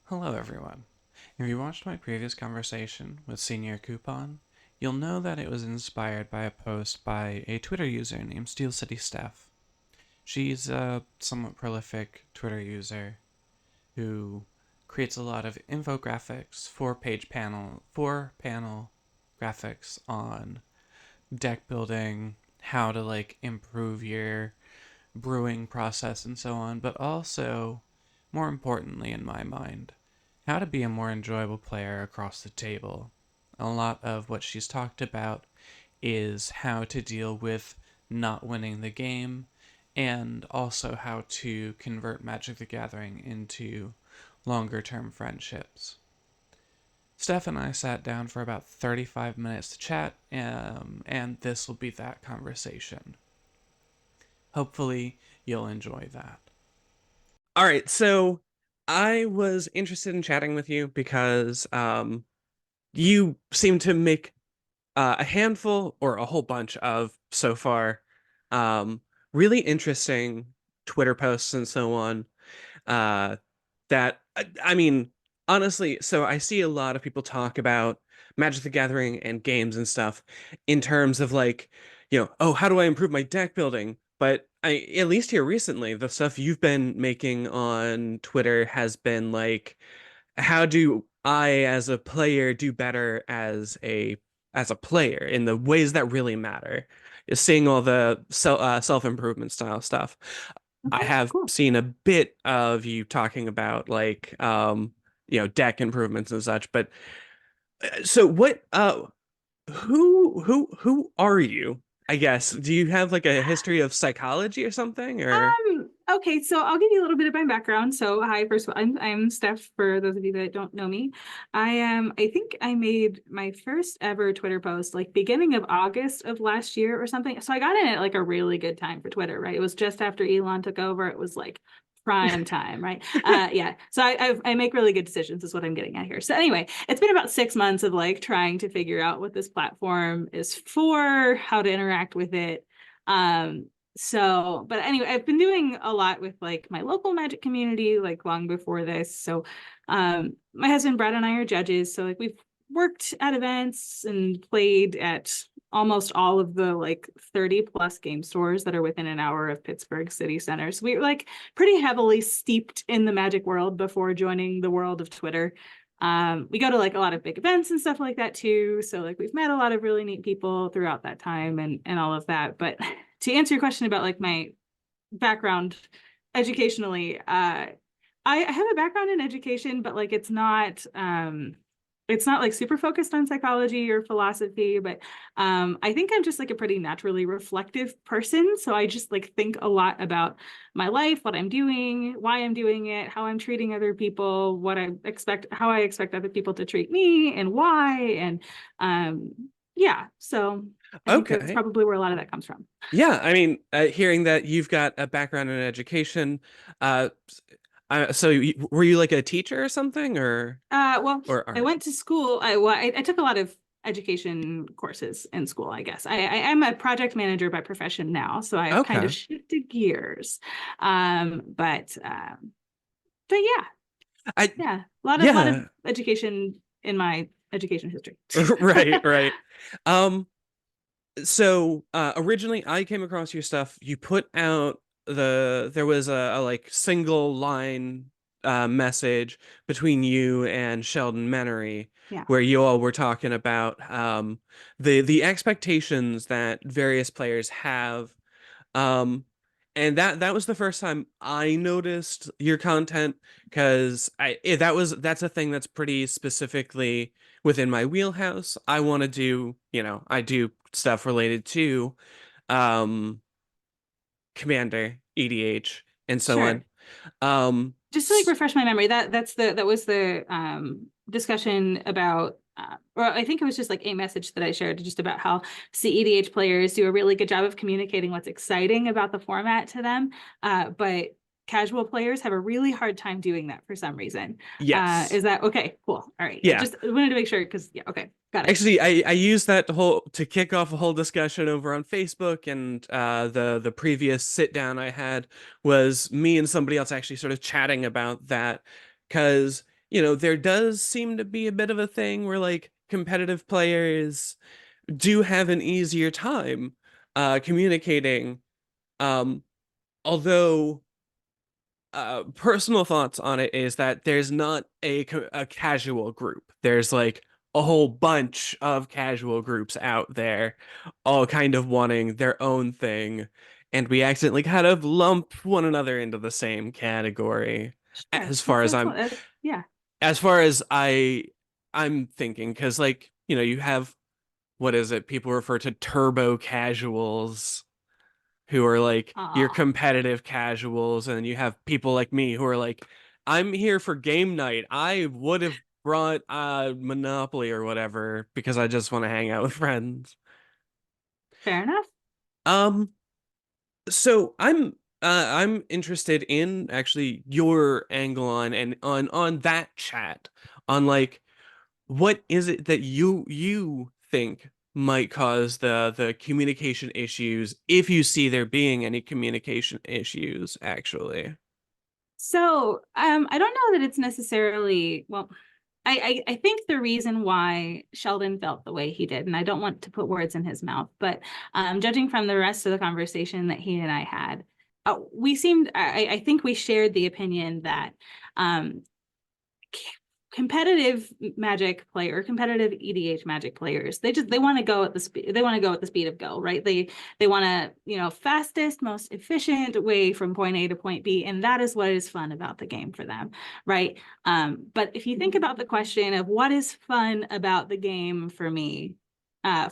Hello, everyone. If you watched my previous conversation with Senior Coupon, you'll know that it was inspired by a post by a Twitter user named SteelCitySteph. She's a somewhat prolific Twitter user who creates a lot of infographics, four panel graphics on deck building, how to improve your brewing process and so on, but also, more importantly in my mind, how to be a more enjoyable player across the table. A lot of what she's talked about is how to deal with not winning the game and also how to convert Magic the Gathering into longer term friendships. Steph and I sat down for about 35 minutes to chat, and this will be that conversation. Hopefully, you'll enjoy that. All right, so I was interested in chatting with you because you seem to make a handful or a whole bunch of so far really interesting Twitter posts and so on. Uh, that I mean, honestly, so I see a lot of people talk about Magic the Gathering and games and stuff in terms of oh, how do I improve my deck building? But at least here recently, the stuff you've been making on Twitter has been like, how do I as a player do better as a player in the ways that really matter? Is seeing all the self-improvement style stuff. I Okay, have cool. seen a bit of you talking about deck improvements and such, but so what who are you? I guess. Do you have like a history of psychology or something or Okay, so I'll give you a little bit of my background. So, hi, first of all, I'm Steph, for those of you that don't know me. I think I made my first ever Twitter post like beginning of August of last year or something. So I got in at like a really good time for Twitter, right? It was just after Elon took over. It was like prime time, right? Yeah. So I make really good decisions is what I'm getting at here. So anyway, it's been about 6 months of like trying to figure out what this platform is for, how to interact with it. But anyway, I've been doing a lot with like my local magic community like long before this. So my husband Brad and I are judges, so like we've worked at events and played at almost all of the like 30 plus game stores that are within an hour of Pittsburgh city center. So we were like pretty heavily steeped in the magic world before joining the world of Twitter. We go to like a lot of big events and stuff like that too. So like we've met a lot of really neat people throughout that time and all of that. But to answer your question about like my background educationally, I have a background in education, but like it's not like super focused on psychology or philosophy, but I think I'm just like a pretty naturally reflective person. So I just like think a lot about my life, what I'm doing, why I'm doing it, how I'm treating other people, how I expect other people to treat me, and why. And yeah, so I think that's okay. probably where a lot of that comes from. Yeah, I mean, hearing that you've got a background in education, uh, were you like a teacher or something, Well, or I art? went to school. I took a lot of education courses in school, I guess. I'm a project manager by profession now, so I've kind of Okay. shifted gears. But yeah, I yeah, a lot of yeah, education in my education history. right, right. Um, so originally I came across your stuff. You put out there was a like single line message between you and Sheldon Menery Yeah, where you all were talking about the expectations that various players have. Um, and that was the first time I noticed your content because that's a thing that's pretty specifically within my wheelhouse. I want to do, I do stuff related to um Commander, EDH, and so sure. on. Um Just to like refresh my memory, that was the discussion about or I think it was just like a message that I shared just about how CEDH players do a really good job of communicating what's exciting about the format to them, but casual players have a really hard time doing that for some reason. yes. Is that okay? Cool. All right. I Yeah. just wanted to make sure because yeah, okay, got it. Actually, I used that whole to kick off a whole discussion over on Facebook, and the previous sit down I had was me and somebody else actually sort of chatting about that because there does seem to be a bit of a thing where like competitive players do have an easier time communicating. Um, although personal thoughts on it is that there's not a casual group. There's like a whole bunch of casual groups out there, all kind of wanting their own thing, and we accidentally kind of lump one another into the same category. Sure. As far as I'm, Yeah. as far as I'm thinking, because like you have what is it? People refer to turbo casuals who are like your Aw. competitive casuals, and you have people like me who are like, I'm here for game night. I would have brought Monopoly or whatever because I just want to hang out with friends. Fair enough. Um, so I'm interested in actually your angle on and on that chat on like what is it that you think might cause the communication issues if you see there being any communication issues actually? So, I don't know that it's necessarily, well, I think the reason why Sheldon felt the way he did, and I don't want to put words in his mouth, but judging from the rest of the conversation that he and I had, I think we shared the opinion that um, competitive magic player, competitive EDH magic players, they want to go at the speed, they want to go at the speed of go, right? They want to, fastest, most efficient way from point A to point B, and that is what is fun about the game for them, right? But if you think about the question of what is fun about the game for me,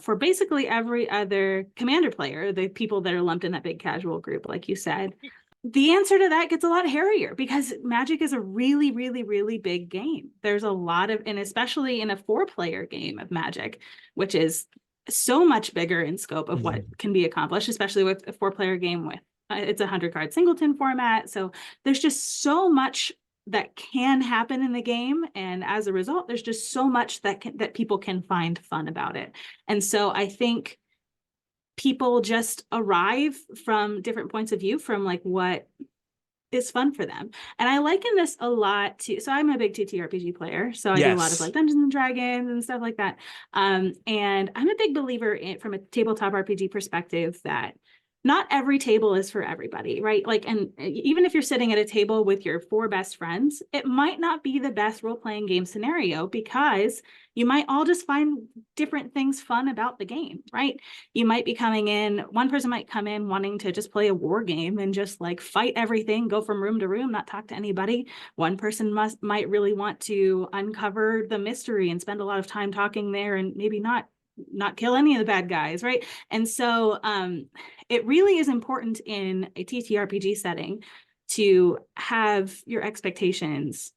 for basically every other commander player, the people that are lumped in that big casual group, like you said, the answer to that gets a lot hairier because Magic is a really, really, really big game. There's a lot of, and especially in a 4-player game of Magic, which is so much bigger in scope of what can be accomplished, especially with a 4-player game with it's a 100-card singleton format. So there's just so much that can happen in the game, and as a result, there's just so much that people can find fun about it. And so I think people just arrive from different points of view from like what is fun for them. And I liken this a lot to, so I'm a big TTRPG player. So I do a lot of Yes. like Dungeons and Dragons and stuff like that. And I'm a big believer in, from a tabletop RPG perspective, that not every table is for everybody, right? Like, and even if you're sitting at a table with your 4 best friends, it might not be the best role-playing game scenario because you might all just find different things fun about the game, right? You might be coming in, one person might come in wanting to just play a war game and just like fight everything, go from room to room, not talk to anybody. One person might really want to uncover the mystery and spend a lot of time talking there and maybe not kill any of the bad guys, right? And so it really is important in a TTRPG setting to have your expectations,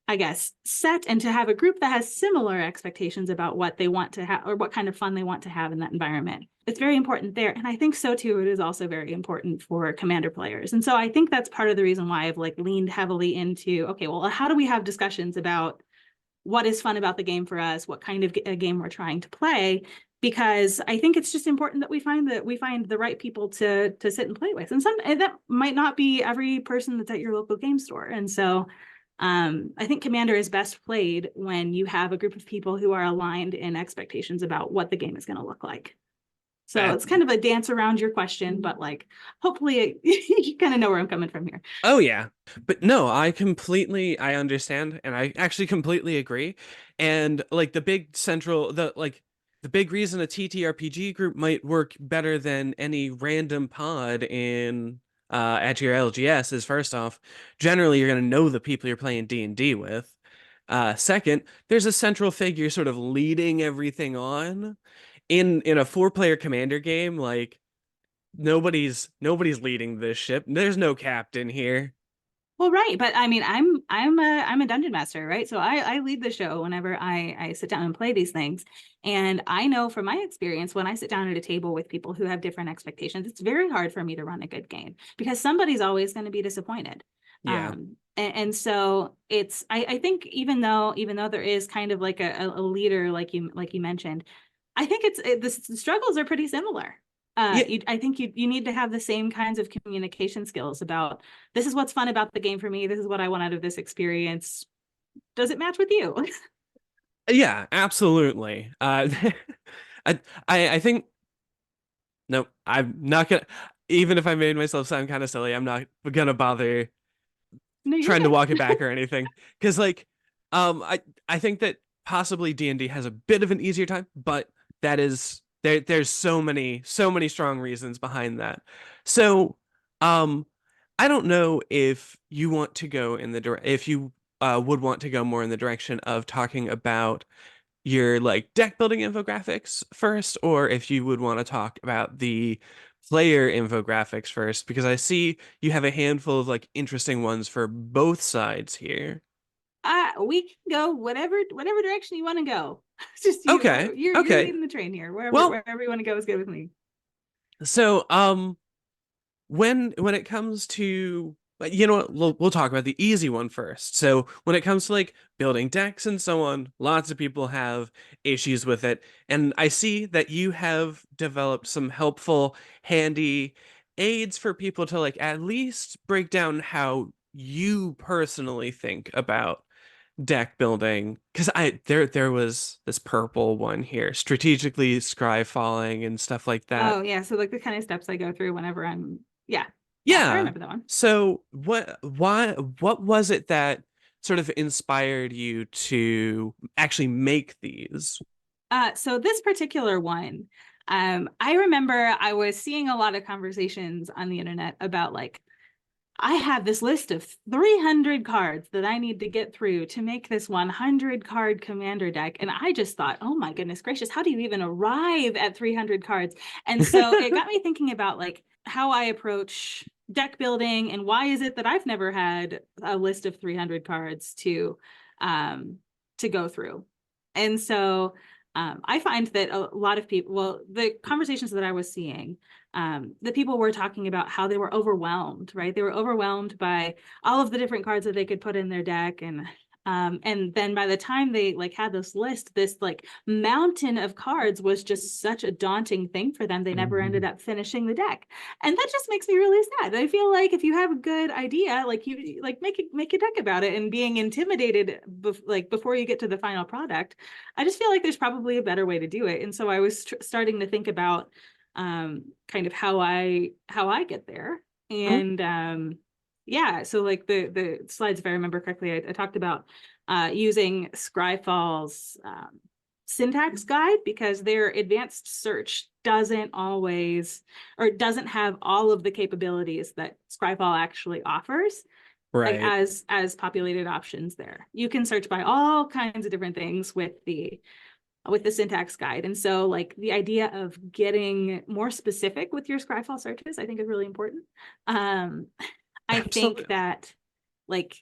I guess, set, and to have a group that has similar expectations about what they want to have or what kind of fun they want to have in that environment. It's very important there. And I think so too, it is also very important for commander players. And so I think that's part of the reason why I've like leaned heavily into, okay, well, how do we have discussions about what is fun about the game for us, what kind of a game we're trying to play, because I think it's just important that we find the right people to sit and play with. And that might not be every person that's at your local game store. And so I think Commander is best played when you have a group of people who are aligned in expectations about what the game is going to look like. So it's kind of a dance around your question, but like hopefully you kind of know where I'm coming from here. Oh yeah. But no, I understand and I actually completely agree. And like the big reason a TTRPG group might work better than any random pod in at your LGS is, first off, generally you're going to know the people you're playing D&D with. Second, there's a central figure sort of leading everything on. In a 4-player commander game, like nobody's leading this ship. There's no captain here. Well, right, but I mean, I'm a dungeon master, right? So I lead the show whenever I sit down and play these things, and I know from my experience when I sit down at a table with people who have different expectations, it's very hard for me to run a good game because somebody's always going to be disappointed. Yeah. And so I think even though there is kind of like a leader like you mentioned, I think the struggles are pretty similar. Yeah. I think you need to have the same kinds of communication skills about this is what's fun about the game for me. This is what I want out of this experience. does it match with you? Yeah, absolutely. I think no, I'm not gonna. Even if I made myself sound kind of silly, I'm not gonna bother No, you're trying to walk it good. back or anything. Because like, I think that possibly D&D has a bit of an easier time, but that is there's so many strong reasons behind that. So, um, I don't know if you want to go in the if you would want to go more in the direction of talking about your like deck building infographics first, or if you would want to talk about the player infographics first, because I see you have a handful of like interesting ones for both sides here. We can go whatever direction you want to go. It's just you. Okay, You're okay. leading the train here. Well, Wherever you want to go is good with me. so when it comes to you know what, we'll talk about the easy one first. So when it comes to like building decks and so on, lots of people have issues with it, and I see that you have developed some helpful handy aids for people to like at least break down how you personally think about deck building. Because I there was this purple one here, strategically scry falling and stuff like that. Oh yeah, so like the kind of steps I go through whenever I'm yeah, I Yeah. remember that one. So what was it that sort of inspired you to actually make these? So this particular one, I remember I was seeing a lot of conversations on the internet about like I have this list of 300 cards that I need to get through to make this 100 card commander deck. And I just thought, oh my goodness gracious, how do you even arrive at 300 cards? And so it got me thinking about like how I approach deck building and why is it that I've never had a list of 300 cards um, to go through. And so I find that a lot of people, well, the conversations that I was seeing, the people were talking about how they were overwhelmed, right? They were overwhelmed by all of the different cards that they could put in their deck. And then by the time they like had this list, this like mountain of cards was just such a daunting thing for them. They never ended up finishing the deck. And that just makes me really sad. I feel like if you have a good idea, like you like make a deck about it and being intimidated like before you get to the final product, I just feel like there's probably a better way to do it. And so I was starting to think about kind of how I get there. Mhm. And yeah, so like the slides, if I remember correctly, I talked about using Scryfall's syntax guide because their advanced search doesn't always or doesn't have all of the capabilities that Scryfall actually offers like Right. as populated options there. You can search by all kinds of different things with the syntax guide. And so like the idea of getting more specific with your Scryfall searches, I think is really important. I think Absolutely. that like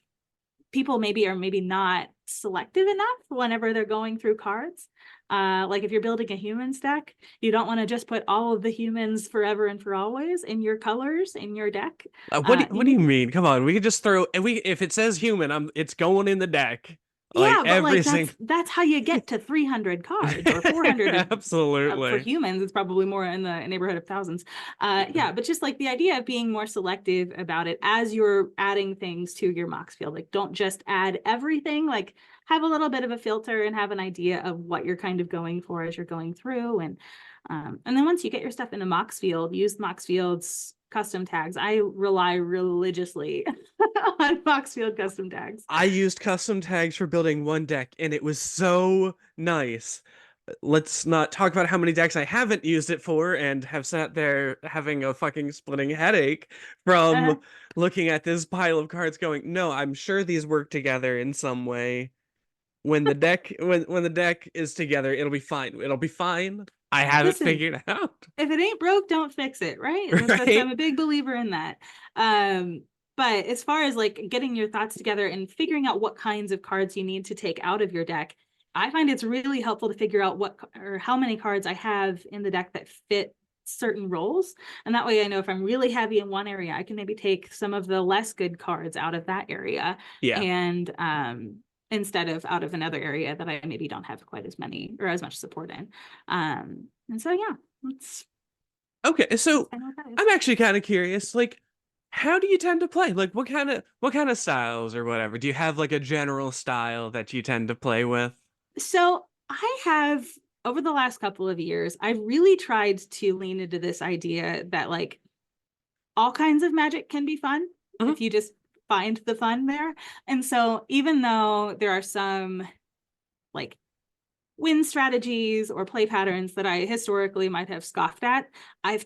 people maybe are maybe not selective enough whenever they're going through cards. Like if you're building a humans deck, you don't want to just put all of the humans forever and for always in your colors in your deck. You What do you maybe mean? Come on, we could just throw and we if it says human, it's going in the deck. Like yeah, but like everything. that's how you get to 300 cards or 400 for Absolutely. humans. It's probably more in the neighborhood of thousands. Yeah, but just like the idea of being more selective about it as you're adding things to your Mox field. Like don't just add everything. Like have a little bit of a filter and have an idea of what you're kind of going for as you're going through. And then once you get your stuff in a Mox field, use Mox Field's custom tags. I rely religiously on Mox Field custom tags. I used custom tags for building one deck, and it was so nice. Let's not talk about how many decks I haven't used it for and have sat there having a fucking splitting headache Uh, from looking at this pile of cards going, no, I'm sure these work together in some way. When the deck is together, it'll be fine. It'll be fine. I have it Listen, figured out. if it ain't broke, don't fix it, right? And that's I'm Right? a big believer in that. Um, but as far as like getting your thoughts together and figuring out what kinds of cards you need to take out of your deck, I find it's really helpful to figure out what or how many cards I have in the deck that fit certain roles. And that way I know if I'm really heavy in one area, I can maybe take some of the less good cards out of that area Yeah. and instead of out of another area that I maybe don't have quite as many or as much support in. And so yeah, that's Okay, so kind of what that is. I'm actually kind of curious. Like, how do you tend to play? Like what kind of styles or whatever? Do you have like a general style that you tend to play with? So I have, over the last couple of years, I've really tried to lean into this idea that like all kinds of magic can be fun Mhm. if you just find the fun there. And so even though there are some like win strategies or play patterns that I historically might have scoffed at, I've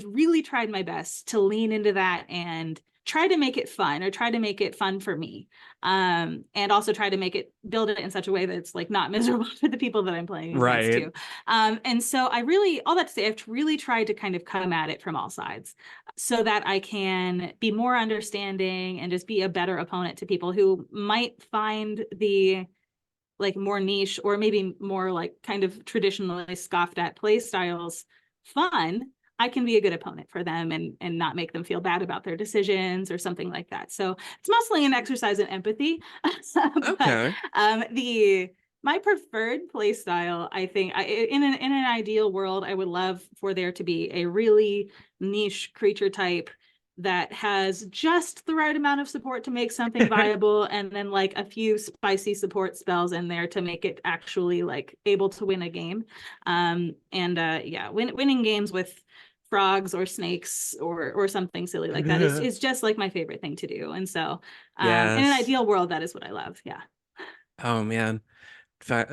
really tried my best to lean into that and try to make it fun, or try to make it fun for me. And also try to build it in such a way that it's like not miserable for the people that I'm playing against Right. too. And so all that to say, I've really tried to kind of come at it from all sides so that I can be more understanding and just be a better opponent to people who might find the like more niche or maybe more like kind of traditionally scoffed at play styles fun. I can be a good opponent for them and not make them feel bad about their decisions or something like that. So it's mostly an exercise in empathy. But Okay. the my preferred play style, I think, in an ideal world, I would love for there to be a really niche creature type that has just the right amount of support to make something viable, and then like a few spicy support spells in there to make it actually like able to win a game. And yeah, winning games with frogs or snakes or something silly like that is just like my favorite thing to do. And so in an Yes. ideal world, that is what I love. Yeah. Oh man. In fact,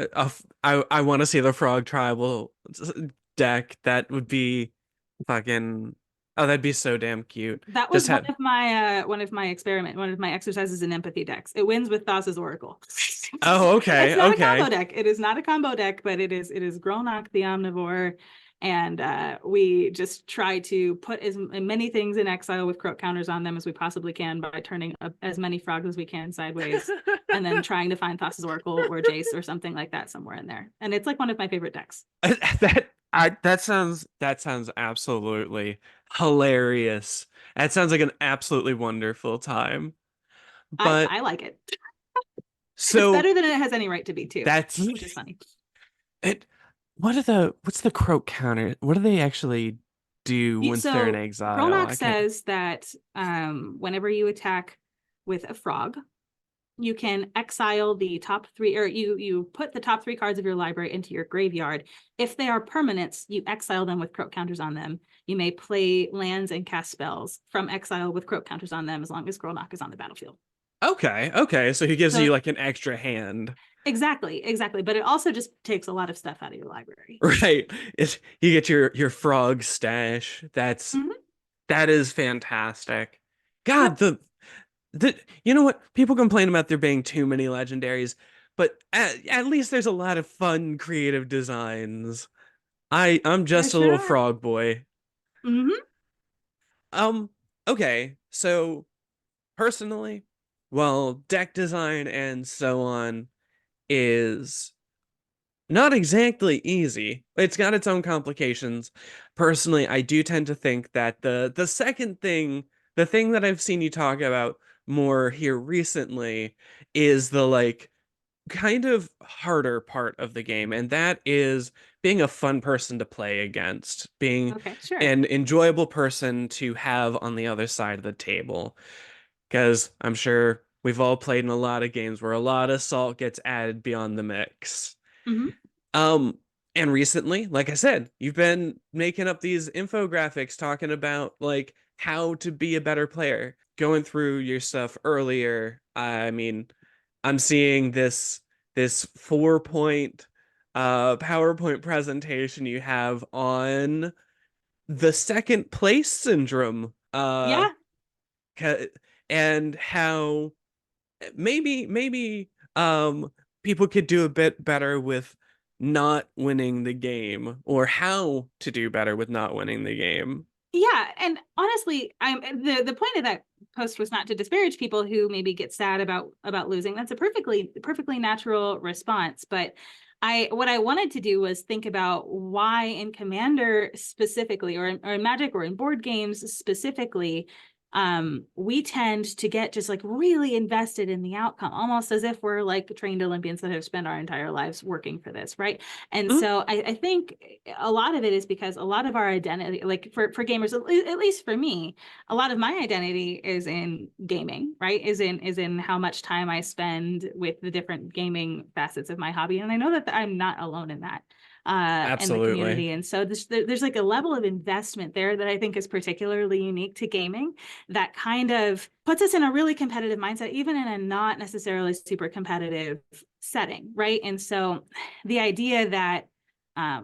I want to see the frog tribal deck. That would be fucking. Oh, that'd be so damn cute. That Just was have. one of my exercises in empathy decks. It wins with Thassa's Oracle. Oh, It's okay, not a combo okay. deck. It is not a combo deck, but it is Grolnok the Omnivore. And we just try to put as many things in exile with croak counters on them as we possibly can by turning as many frogs as we can sideways, and then trying to find Thassa's Oracle or Jace or something like that somewhere in there. And it's like one of my favorite decks. That sounds absolutely hilarious. That sounds like an absolutely wonderful time. But I like it. It's so better than it has any right to be too, that's which is funny. it. What's the croak counter? What do they actually do once they're in So exile? Grolnok I can't. says that whenever you attack with a frog, you can exile the top three, or you put the top three cards of your library into your graveyard. If they are permanents, you exile them with croak counters on them. You may play lands and cast spells from exile with croak counters on them as long as Grolnok is on the battlefield. Okay, okay. So he gives So you like an extra hand. exactly. But it also just takes a lot of stuff out of your library. Right. You get your frog stash. Mhm. That is fantastic. God, Yep. the you know what? People complain about there being too many legendaries, but at least there's a lot of fun creative designs. I'm There just a sure little are. frog boy. Hmm. Um okay. So personally, well, deck design and so on is not exactly easy. It's got its own complications. Personally, I do tend to think that the second thing, the thing that I've seen you talk about more here recently is the like kind of harder part of the game, and that is being a fun person to play against, being Okay, sure. an enjoyable person to have on the other side of the table. Because I'm sure we've all played in a lot of games where a lot of salt gets added beyond the mix. Hmm. Um, and recently, like I said, you've been making up these infographics talking about like how to be a better player. Going through your stuff earlier, I mean, I'm seeing this 4 point PowerPoint presentation you have on the second place syndrome. Yeah. Ca- and how maybe people could do a bit better with not winning the game, or how to do better with not winning the game. Yeah, and honestly, I'm the point of that post was not to disparage people who maybe get sad about losing. That's a perfectly natural response, but what I wanted to do was think about why in Commander specifically, or in Magic or in board games specifically, we tend to get just like really invested in the outcome, almost as if we're like trained Olympians that have spent our entire lives working for this, right? And Mhm. so I think a lot of it is because a lot of our identity, like for gamers, at least for me, a lot of my identity is in gaming, right? Is in how much time I spend with the different gaming facets of my hobby. And I know that I'm not alone in that in the Absolutely. community. And so there's like a level of investment there that I think is particularly unique to gaming that kind of puts us in a really competitive mindset, even in a not necessarily super competitive setting, right? And so the idea that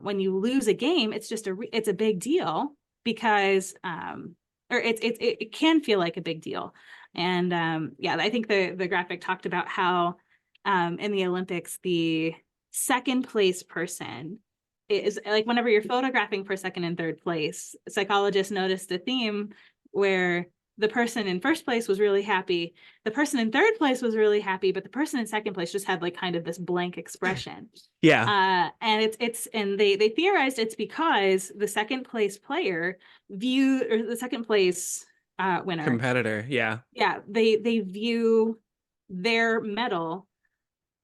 when you lose a game, it's a big deal because or it can feel like a big deal. And yeah, I think the graphic talked about how in the Olympics, the second place person is like whenever you're photographing for second and third place, psychologists noticed a theme where the person in first place was really happy, the person in third place was really happy, but the person in second place just had like kind of this blank expression. Yeah. And they theorized it's because the second place player or the second place winner, Competitor. Yeah. yeah, they view their medal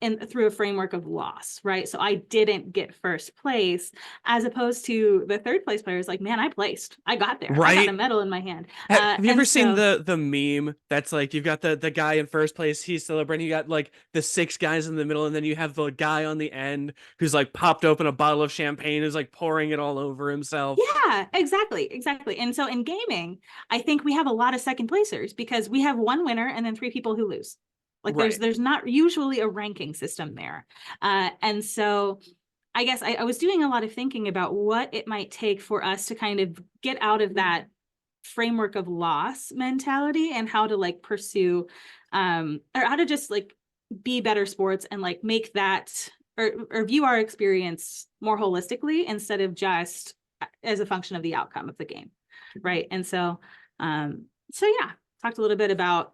and through a framework of loss, right? So I didn't get first place, as opposed to the third place players like, man, I placed, I got there, I got a Right. medal in my hand. Have you ever And seen so, the meme that's like you've got the guy in first place, he's celebrating, you got like the six guys in the middle, and then you have the guy on the end who's like popped open a bottle of champagne, is like pouring it all over himself. yeah, exactly. And so in gaming, I think we have a lot of second placers because we have one winner and then three people who lose. Like Right. there's not usually a ranking system there. And so I guess I was doing a lot of thinking about what it might take for us to kind of get out of that framework of loss mentality and how to like pursue or how to just like be better sports and like make that or view our experience more holistically instead of just as a function of the outcome of the game, right? And so yeah, talked a little bit about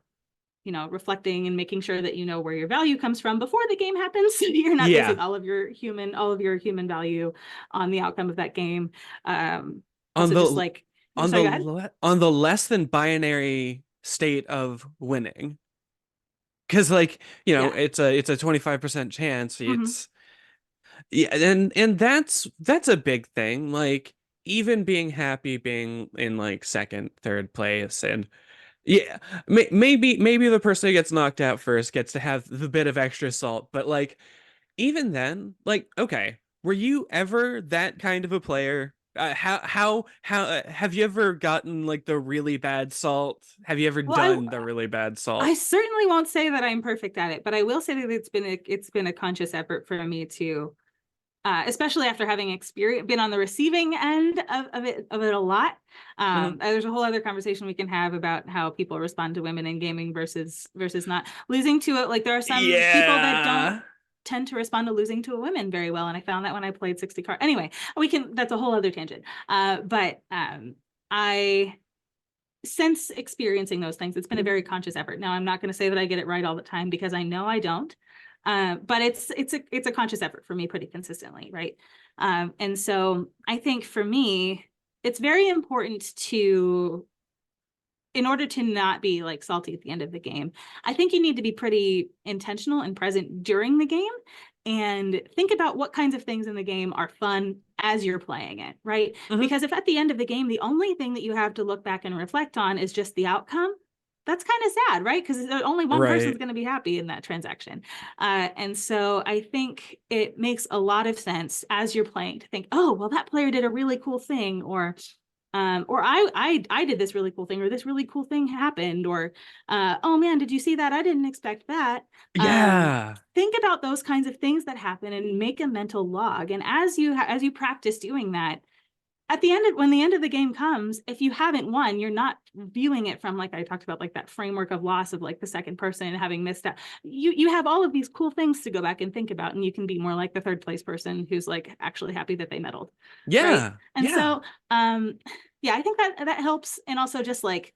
reflecting and making sure that you know where your value comes from before the game happens. You're not basing Yeah. all of your human value on the outcome of that game. On Also just the like, sorry, go ahead. on the less than binary state of winning. Because like, Yeah. it's a 25% chance. Hmm. It's yeah, and that's a big thing. Like even being happy being in like second, third place, and yeah, maybe the person who gets knocked out first gets to have the bit of extra salt, but like even then, like okay, were you ever that kind of a player? How have you ever gotten like the really bad salt? Have you ever Well, done the really bad I salt? certainly won't say that I'm perfect at it, but I will say that it's been a conscious effort for me to especially after having been on the receiving end of it a lot. Mhm. There's a whole other conversation we can have about how people respond to women in gaming versus not losing to it. Like there are some people that don't Yeah. tend to respond to losing to a woman very well, and I found that when I played 60 card. Anyway, that's a whole other tangent. But I since experiencing those things, it's been a very conscious effort. Now, I'm not going to say that I get it right all the time because I know I don't. But it's a conscious effort for me pretty consistently, right? And so I think for me, it's very important in order to not be like salty at the end of the game, I think you need to be pretty intentional and present during the game and think about what kinds of things in the game are fun as you're playing it, right? Mhm. Because if at the end of the game, the only thing that you have to look back and reflect on is just the outcome, that's kind of sad, right? Because only one person's Right. going to be happy in that transaction. And so I think it makes a lot of sense as you're playing to think, oh, well, that player did a really cool thing, or I did this really cool thing, or this really cool thing happened, or oh man, did you see that? I didn't expect that. Yeah. Think about those kinds of things that happen and make a mental log. And as you practice doing that, at the end of when the end of the game comes, if you haven't won, you're not viewing it from, like I talked about, like that framework of loss of like the second person and having missed out. You have all of these cool things to go back and think about, and you can be more like the third place person who's like actually happy that they medaled, right? Yeah. And Yeah. so yeah, I think that helps. And also just like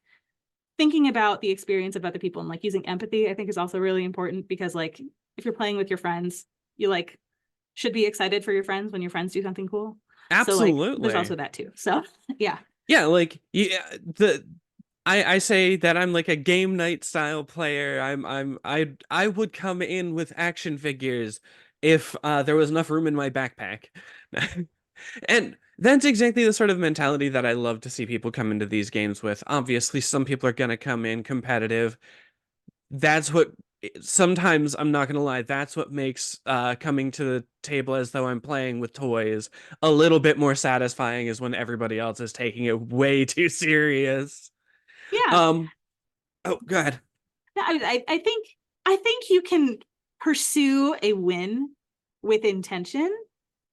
thinking about the experience of other people and like using empathy, I think is also really important because like if you're playing with your friends, you like should be excited for your friends when your friends do something cool. So like there's also Absolutely. that too. So yeah. Yeah, like yeah, the I say that I'm like a game night style player. I would come in with action figures if there was enough room in my backpack. And that's exactly the sort of mentality that I love to see people come into these games with. Obviously, some people are gonna come in competitive. That's what sometimes, I'm not gonna lie, that's what makes coming to the table as though I'm playing with toys a little bit more satisfying, is when everybody else is taking it way too serious. Yeah. Um, oh God. I think you can pursue a win with intention,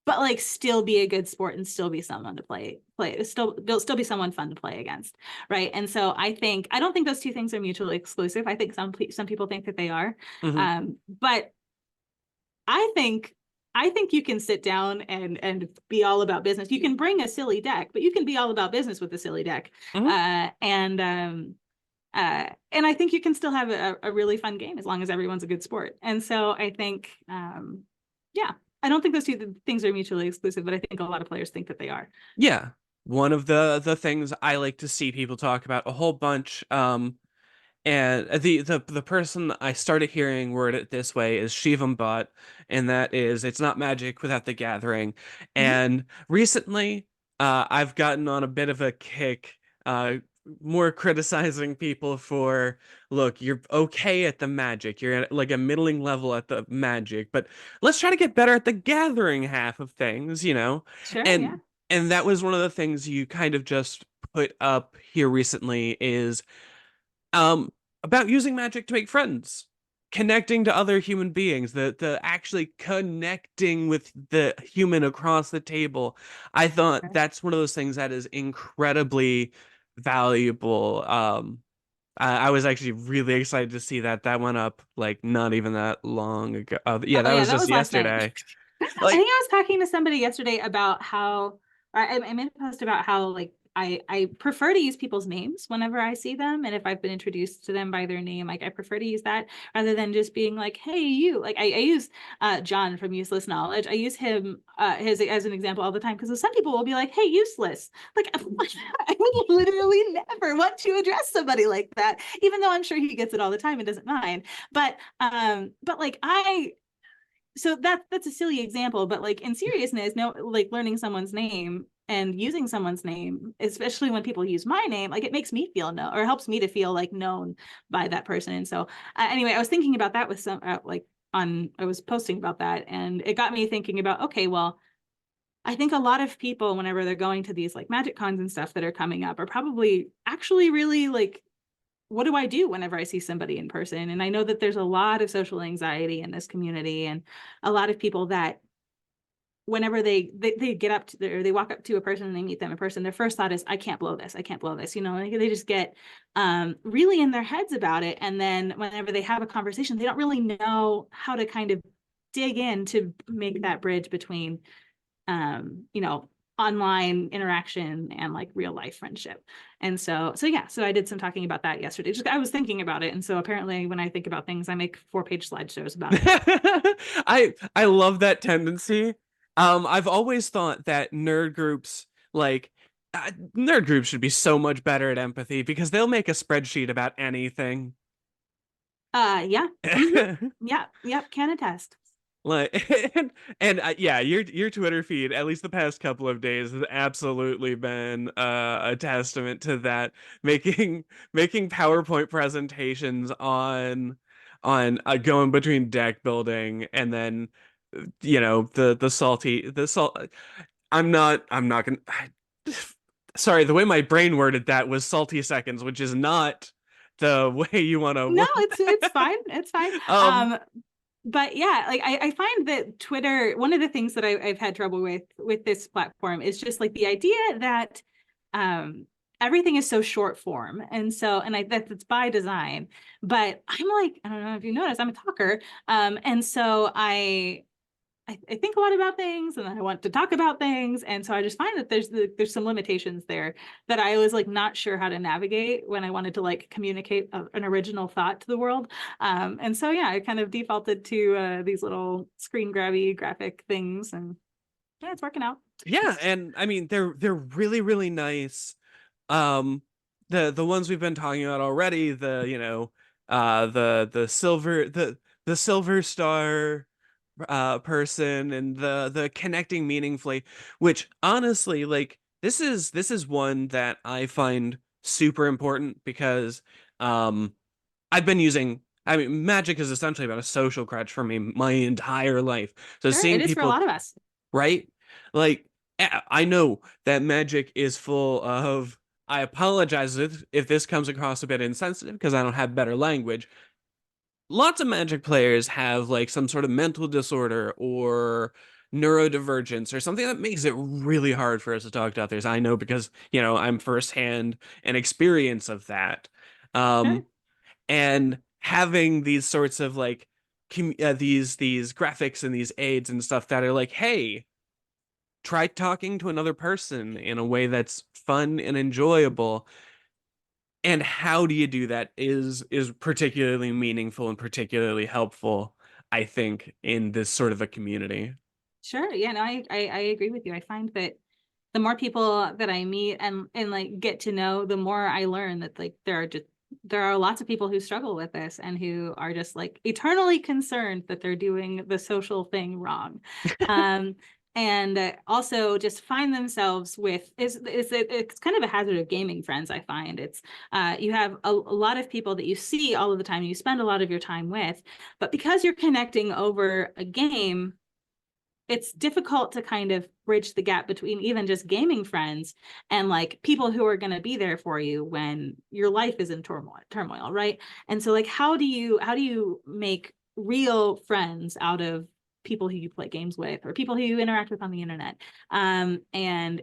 but like still be a good sport and still be someone to play still be someone fun to play against, right? And so I don't think those two things are mutually exclusive. I think some people think that they are, Hmm. but I think you can sit down and be all about business. You can bring a silly deck, but you can be all about business with a silly deck, Hmm. and I think you can still have a really fun game as long as everyone's a good sport. And so I think, yeah, I don't think those two things are mutually exclusive, but I think a lot of players think that they are. Yeah. One of the things I like to see people talk about a whole bunch, and the person I started hearing word it this way is Shivam Bot, and that is, it's not Magic without the Gathering. Mhm. And recently, I've gotten on a bit of a kick, more criticizing people for, look, you're okay at the Magic, you're at like a middling level at the Magic, but let's try to get better at the Gathering half of things, you know? Sure, yeah. And that was one of the things you kind of just put up here recently, is um about using magic to make friends, connecting to other human beings, the actually connecting with the human across the table. I thought that's one of those things that is incredibly valuable. I was actually really excited to see that went up like not even that long ago. Yeah, Oh that yeah, was that just was last night. yesterday. I Like, think I was talking to somebody yesterday about how I made a post about how like I prefer to use people's names whenever I see them, and if I've been introduced to them by their name, like I prefer to use that rather than just being like, "Hey, you." Like I use John from Useless Knowledge. I use him his as an example all the time because some people will be like, "Hey, useless." Like I would literally never want to address somebody like that, even though I'm sure he gets it all the time and doesn't mind. But like so that's a silly example, but like in seriousness, no, like learning someone's name and using someone's name, especially when people use my name, like it makes me feel known or helps me to feel like known by that person. And so anyway, I was thinking about that with some like on I was posting about that, and it got me thinking about, okay, well, I think a lot of people, whenever they're going to these like magic cons and stuff that are coming up, are probably actually really like, what do I do whenever I see somebody in person? And I know that there's a lot of social anxiety in this community, and a lot of people that whenever they get up to or they walk up to a person and they meet them in person, their first thought is, I can't blow this, I can't blow this, you know, like they just get really in their heads about it. And then whenever they have a conversation, they don't really know how to kind of dig in to make that bridge between you know, online interaction and like real life friendship. And so yeah, so I did some talking about that yesterday. Just I was thinking about it. And so apparently when I think about things, I make 4-page slideshows about it. I love that tendency. I've always thought that nerd groups should be so much better at empathy, because they'll make a spreadsheet about anything. Yeah. Mm-hmm. Yeah, yep, can attest. Like, yeah, your Twitter feed, at least the past couple of days, has absolutely been a testament to that. Making making PowerPoint presentations on going between deck building and then, you know, the salt. I'm not gonna. Sorry, the way my brain worded that was salty seconds, which is not the way you want to No, word it's that. fine. It's fine. Um, But yeah, like I find that Twitter, one of the things that I've had trouble with this platform is just like the idea that um everything is so short form. And so, and that's by design, but I'm like, I don't know if you notice, I'm a talker. And so I think a lot about things and I want to talk about things. And so I just find that there's some limitations there that I was like not sure how to navigate when I wanted to like communicate an original thought to the world. And so yeah, I kind of defaulted to these little screen grabby graphic things, and yeah, it's working out. yeah, and I mean they're really really nice. Um, the ones we've been talking about already, the the silver star person, and the connecting meaningfully, which honestly, like, this is one that I find super important because um I've been using, I mean, magic has essentially been a social crutch for me my entire life. So Sure, it seeing is for a people, lot of us. right? Like, I know that magic is full of, I apologize if this comes across a bit insensitive because I don't have better language. Lots of magic players have like some sort of mental disorder or neurodivergence or something that makes it really hard for us to talk to others. I know because, I'm firsthand an experience of that. Sure. Um, and having these sorts of like these graphics and these aids and stuff that are like, hey, try talking to another person in a way that's fun and enjoyable, and how do you do that is particularly meaningful and particularly helpful, I think, in this sort of a community. Sure. Yeah, no, I agree with you. I find that the more people that I meet and like get to know, the more I learn that like there are lots of people who struggle with this and who are just like eternally concerned that they're doing the social thing wrong. Um, and also just find themselves with it's kind of a hazard of gaming friends. I find it's you have a lot of people that you see all of the time, you spend a lot of your time with, but because you're connecting over a game, it's difficult to kind of bridge the gap between even just gaming friends and like people who are going to be there for you when your life is in turmoil, right? And so like how do you make real friends out of people who you play games with or people who you interact with on the internet? And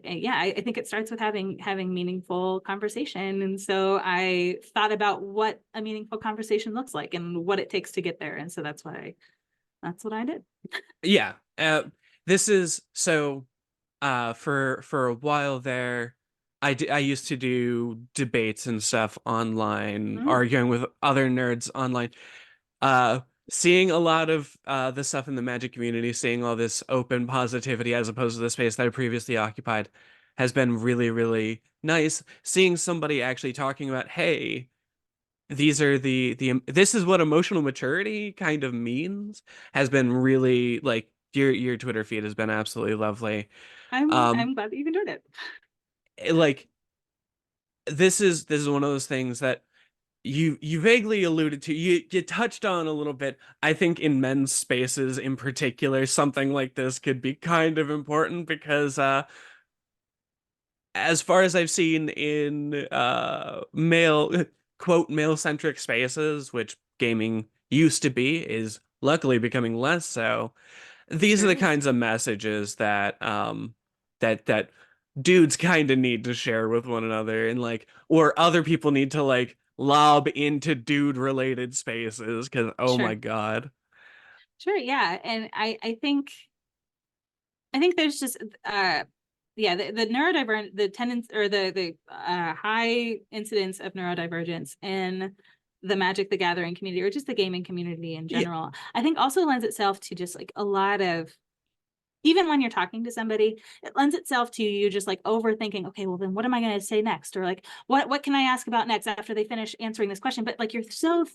yeah, I think it starts with having meaningful conversation. And so I thought about what a meaningful conversation looks like and what it takes to get there. And so that's what I did. Yeah. This is so for a while there, I used to do debates and stuff online, Mhm. arguing with other nerds online. uh Seeing a lot of the stuff in the magic community, seeing all this open positivity as opposed to the space that I previously occupied, has been really, really nice. Seeing somebody actually talking about, hey, these are the this is what emotional maturity kind of means, has been really, like, your Twitter feed has been absolutely lovely. um I'm glad that you've enjoyed it. like, this is one of those things that you vaguely alluded to, you touched on a little bit. I think in men's spaces in particular, something like this could be kind of important because as far as I've seen in male quote male centric spaces, which gaming used to be, is luckily becoming less so. These are Sure the is. kinds of messages that that dudes kind of need to share with one another, and like, or other people need to like lob into dude related spaces, because oh my Sure. god. Sure. Yeah. And I think there's just yeah, the neurodivergent the tendency or the high incidence of neurodivergence in the Magic the Gathering community or just the gaming community in Yeah, general, I think also lends itself to just like a lot of even when you're talking to somebody, it lends itself to you just like overthinking, okay, well then what am I going to say next? Or like, what can I ask about next after they finish answering this question? But like you're so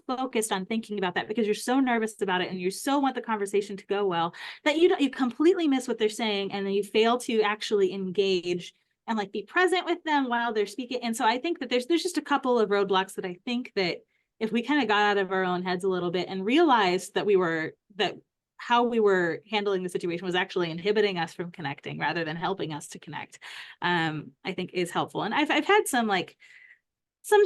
focused on thinking about that because you're so nervous about it and you so want the conversation to go well that you completely miss what they're saying and then you fail to actually engage and like be present with them while they're speaking. And so I think that there's just a couple of roadblocks that I think that if we kind of got out of our own heads a little bit and realized that how we were handling the situation was actually inhibiting us from connecting rather than helping us to connect, I think is helpful. And I've had some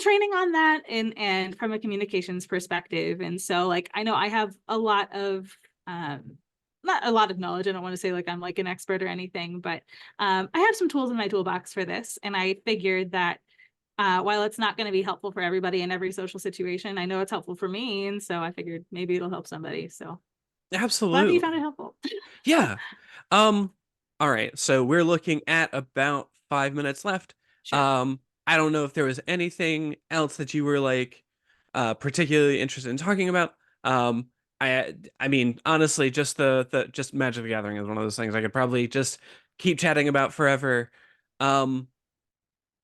training on that and from a communications perspective. And so like I know I have a lot of not a lot of knowledge. I don't want to say like I'm like an expert or anything, but I have some tools in my toolbox for this. And I figured that while it's not going to be helpful for everybody in every social situation, I know it's helpful for me. And so I figured maybe it'll help somebody. So glad that you found it absolutely. helpful. Yeah. um all right, so we're looking at about 5 minutes left. Sure. I don't know if there was anything else that you were like particularly interested in talking about. I mean, honestly, just the just Magic the Gathering is one of those things I could probably just keep chatting about forever. um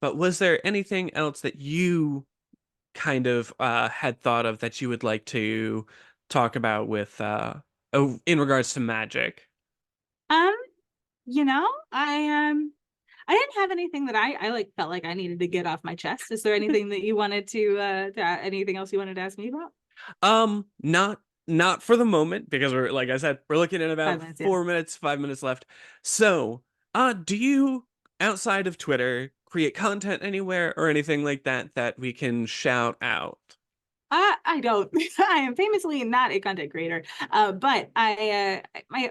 but was there anything else that you kind of had thought of that you would like to talk about with in regards to magic? Um, I didn't have anything that I like felt like I needed to get off my chest. Is there anything that you wanted anything else you wanted to ask me about? Not for the moment, because we're, like I said, we're looking at about 5 minutes, yeah. 4 minutes, 5 minutes left. So, do you, outside of Twitter, create content anywhere or anything like that that we can shout out? I don't. I am famously not a content creator. But my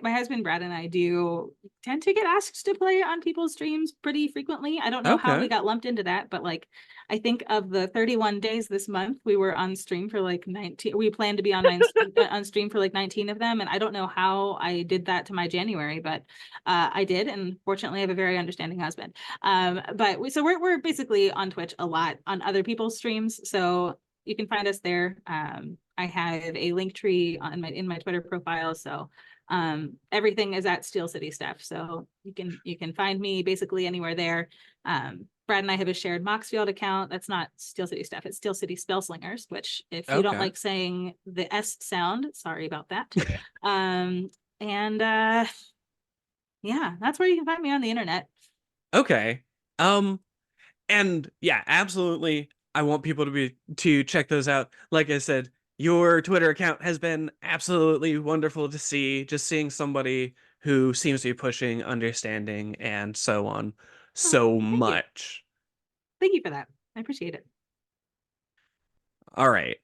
husband Brad and I do tend to get asked to play on people's streams pretty frequently. I don't know how we Okay. got lumped into that, but like I think of the 31 days this month, we were on stream for like 19. We planned to be on stream for like 19 of them, and I don't know how I did that to my January, but I did, and fortunately, I have a very understanding husband. But we're basically on Twitch a lot on other people's streams, so you can find us there. I have a link tree on in my Twitter profile, so everything is at SteelCitySteph. So you can find me basically anywhere there. Brad and I have a shared Moxfield account. That's not SteelCitySteph, it's Steel City Spellslingers, which if you don't Okay. like saying the S sound, sorry about that. And yeah, that's where you can find me on the internet. Okay. Um, and yeah, absolutely. I want people to check those out. Like I said, your Twitter account has been absolutely wonderful to see. Just seeing somebody who seems to be pushing, understanding, and so on Oh, so thank you. much. Thank you for that. I appreciate it. All right.